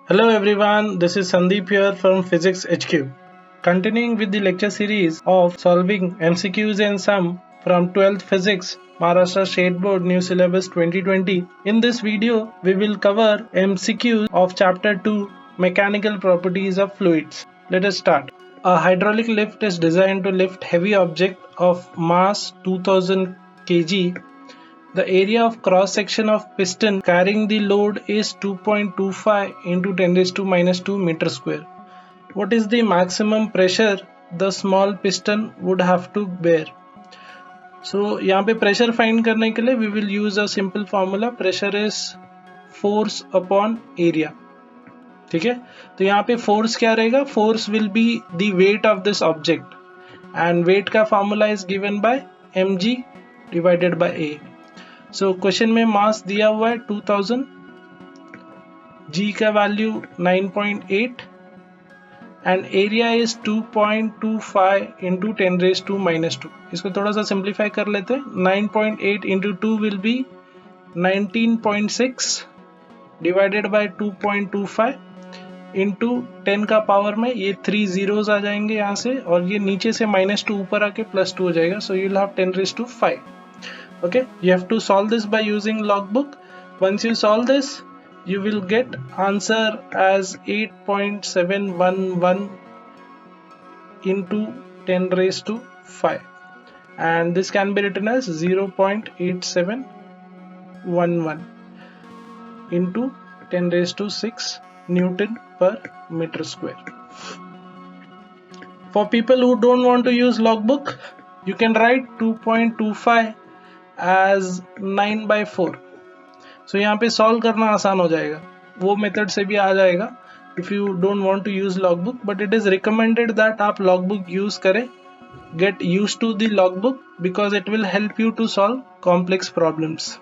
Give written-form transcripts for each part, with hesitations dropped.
Hello everyone, this is Sandeep here from Physics HQ. Continuing with the lecture series of solving MCQs and sum from 12th Physics, Maharashtra State Board New Syllabus 2020. In this video, we will cover MCQs of Chapter 2 Mechanical Properties of Fluids. Let us start. A hydraulic lift is designed to lift heavy object of mass 2000 kg. The area of cross section of piston carrying the load is 2.25 into 10 raised to minus 2 meter square. What is the maximum pressure the small piston would have to bear? So यहाँ पे pressure find करने के लिए we will use a simple formula. Pressure is force upon area. ठीक है, तो यहाँ पे force क्या रहेगा? Force will be the weight of this object and weight का formula is given by mg divided by a. So question में मास दिया हुआ है 2000, जी का value 9.8 and area is 2.25 into 10 raise to minus 2. इसको थोड़ा सा सिंप्लीफाई कर लेते हैं. 9.8 into 2 will be 19.6 divided by 2.25 into 10 का पावर में ये 3 zeros आ जाएंगे यहाँ से, और ये नीचे से -2 ऊपर आके +2 हो जाएगा. So you will have 10 raised to 5. Okay, you have to solve this by using logbook. Once you solve this, you will get answer as 8.711 into 10 raised to 5, and this can be written as 0.8711 into 10 raised to 6 Newton per meter square. For people who don't want to use logbook, you can write 2.25 as 9/4. सो यहाँ पे solve करना आसान हो जाएगा, वो method से भी आ जाएगा if you don't want to use logbook, but it is recommended that आप लॉगबुक यूज करें. Get use to the logbook because it will help you to solve complex problems.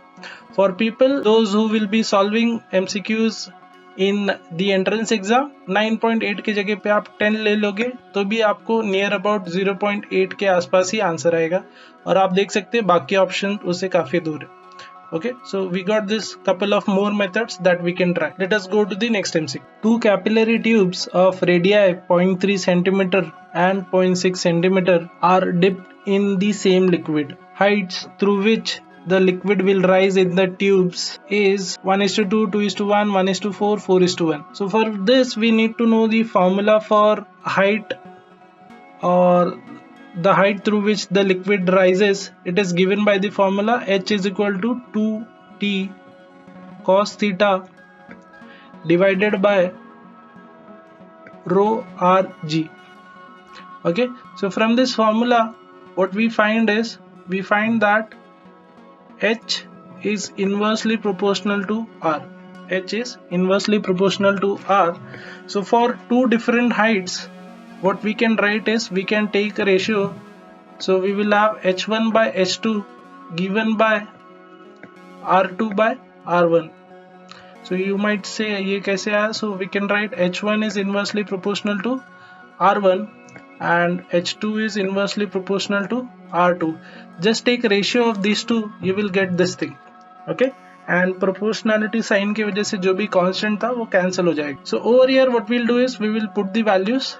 For people those who will be solving MCQs in the entrance exam, 9.8 की जगह पे आप 10 ले लोगे तो भी आपको नियर अबाउट 0.8 के आसपास ही आंसर आएगा, और आप देख सकते हैं बाकी ऑप्शन उससे काफी दूर है. Okay, so we got this couple of more methods that we can try. Let us go to the next MCQ. Two capillary tubes of radii 0.3 cm and 0.6 cm are dipped in the same liquid. Heights through which the liquid will rise in the tubes is 1:2, 2:1, 1:4, 4:1. So for this we need to know the formula for height, or the height through which the liquid rises. It is given by the formula H is equal to 2t cos theta divided by rho rg. Okay, so from this formula what we find that H is inversely proportional to R. H is inversely proportional to R. So for two different heights, what we can write is we can take a ratio. So we will have H1 by H2 given by R2 by R1. So you might say ये कैसे आया? So we can write H1 is inversely proportional to R1 and H2 is inversely proportional to R2. Just take ratio of these two, you will get this thing. Okay, and proportionality sign की वजह से जो भी constant था वो cancel हो जाएगा. So over here what we'll do is we will put the values.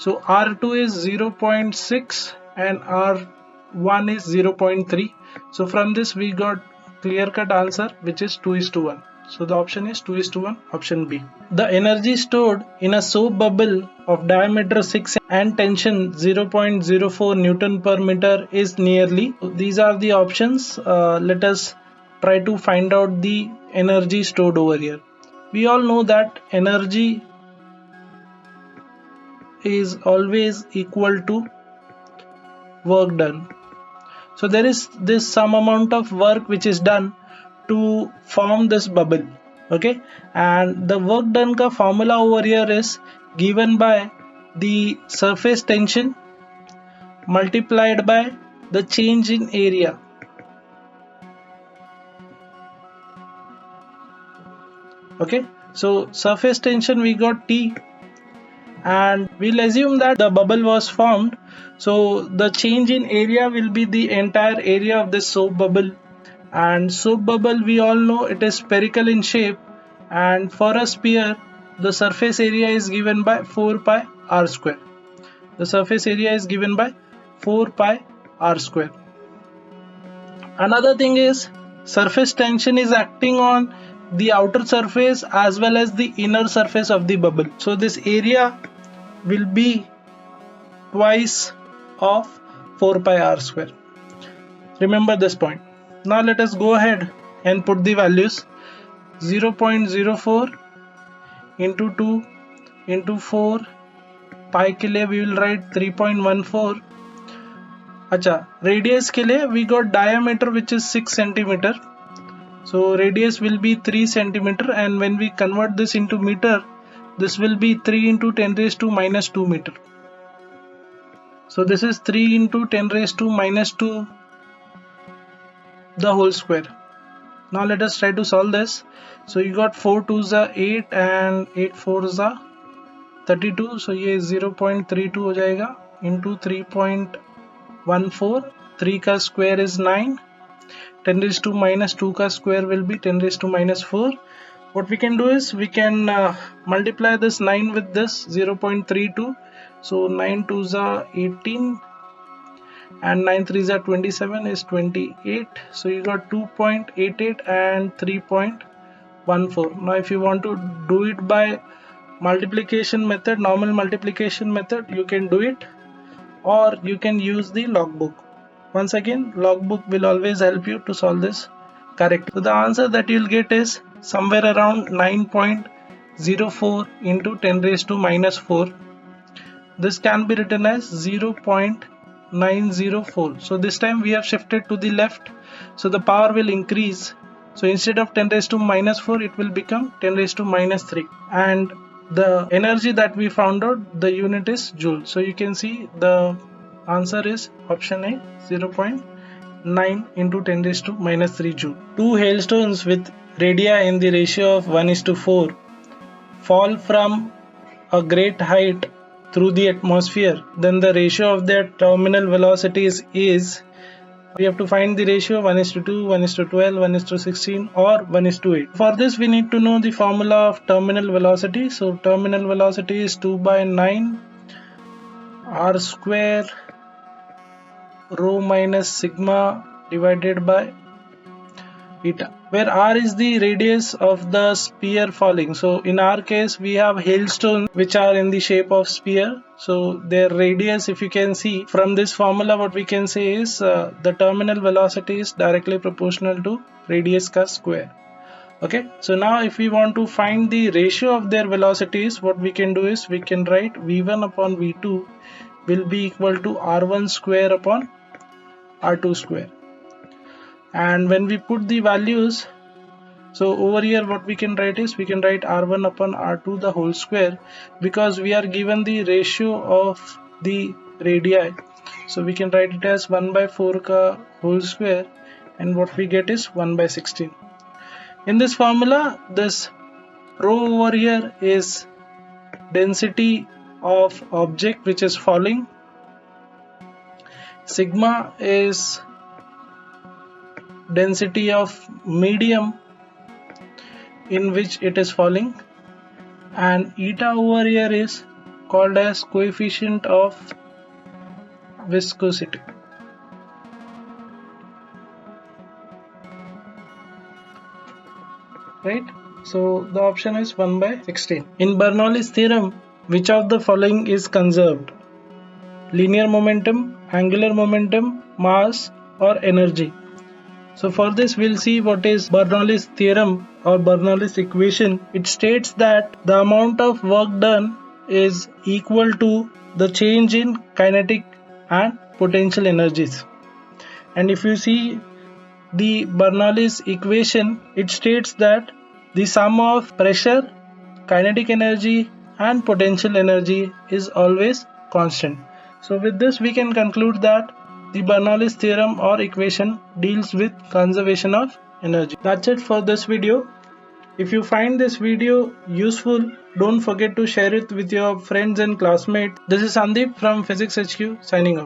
So R2 is 0.6 and R1 is 0.3. So from this we got clear cut answer which is 2:1. So the option is 2:1, option B. The energy stored in a soap bubble of diameter 6 and tension 0.04 Newton per meter is nearly. These are the options. Let us try to find out the energy stored over here. We all know that energy is always equal to work done. So there is this some amount of work which is done to form this bubble. Okay, and the work done ka formula over here is given by the surface tension multiplied by the change in area. Okay, so surface tension we got T, and we'll assume that the bubble was formed, so the change in area will be the entire area of this soap bubble. And soap bubble, we all know it is spherical in shape, and for a sphere the surface area is given by 4 pi r square. The surface area is given by 4 pi r square. Another thing is surface tension is acting on the outer surface as well as the inner surface of the bubble. So this area will be twice of 4 pi r square. Remember this point. Now let us go ahead and put the values. 0.04 into 2 into 4 pi के लिए we will write 3.14. अच्छा, radius के लिए we got diameter which is 6 centimeter. So radius will be 3 centimeter, and when we convert this into meter, this will be 3 into 10 raised to minus 2 meter. So this is 3 into 10 raised to minus 2 the whole square. Now let us try to solve this. So you got 4 2s are 8 and 8 4s are 32. So ये 0.32 हो जाएगा into 3.14. 3 का square is 9. 10 raised to minus 2 का square will be 10 raised to minus 4. What we can do is we can multiply this 9 with this 0.32. So 9 2s are 18 and 9 3s are 27 is 28. So you got 2.88 and 3.14. Now if you want to do it by multiplication method, normal multiplication method, you can do it, or you can use the logbook. Once again, logbook will always help you to solve this correctly. So the answer that you'll get is somewhere around 9.04 into 10 raised to minus 4. This can be written as 0.904. So this time we have shifted to the left, so the power will increase. So instead of 10 raised to minus 4, it will become 10 raised to minus 3. And the energy that we found out, the unit is joule. So you can see the answer is option A, 0.9 into 10 raised to minus 3 joule. Two hailstones with radii in the ratio of 1:4 fall from a great height through the atmosphere. Then the ratio of their terminal velocities is, we have to find the ratio 1:2, 1:12, 1:16 or 1:8. For this we need to know the formula of terminal velocity. So terminal velocity is 2 by 9 r square rho minus sigma divided by eta, where r is the radius of the sphere falling. So in our case we have hailstones which are in the shape of sphere, so their radius, if you can see from this formula, what we can say is the terminal velocity is directly proportional to radius ka square. Okay, so now if we want to find the ratio of their velocities, what we can do is we can write v1 upon v2 will be equal to r1 square upon r2 square. And when we put the values, so over here what we can write is we can write r1 upon r2 the whole square, because we are given the ratio of the radii. So we can write it as 1 by 4 ka whole square, and what we get is 1 by 16. In this formula, this rho over here is density of object which is falling, sigma is density of medium in which it is falling, and eta over here is called as coefficient of viscosity. Right? So the option is 1 by 16. In Bernoulli's theorem, which of the following is conserved? Linear momentum, angular momentum, mass or energy? So for this we'll see what is Bernoulli's theorem or Bernoulli's equation. It states that the amount of work done is equal to the change in kinetic and potential energies. And if you see the Bernoulli's equation, it states that the sum of pressure, kinetic energy and potential energy is always constant. So with this we can conclude that the Bernoulli's theorem or equation deals with conservation of energy. That's it for this video. If you find this video useful, don't forget to share it with your friends and classmates. This is Sandeep from Physics HQ signing off.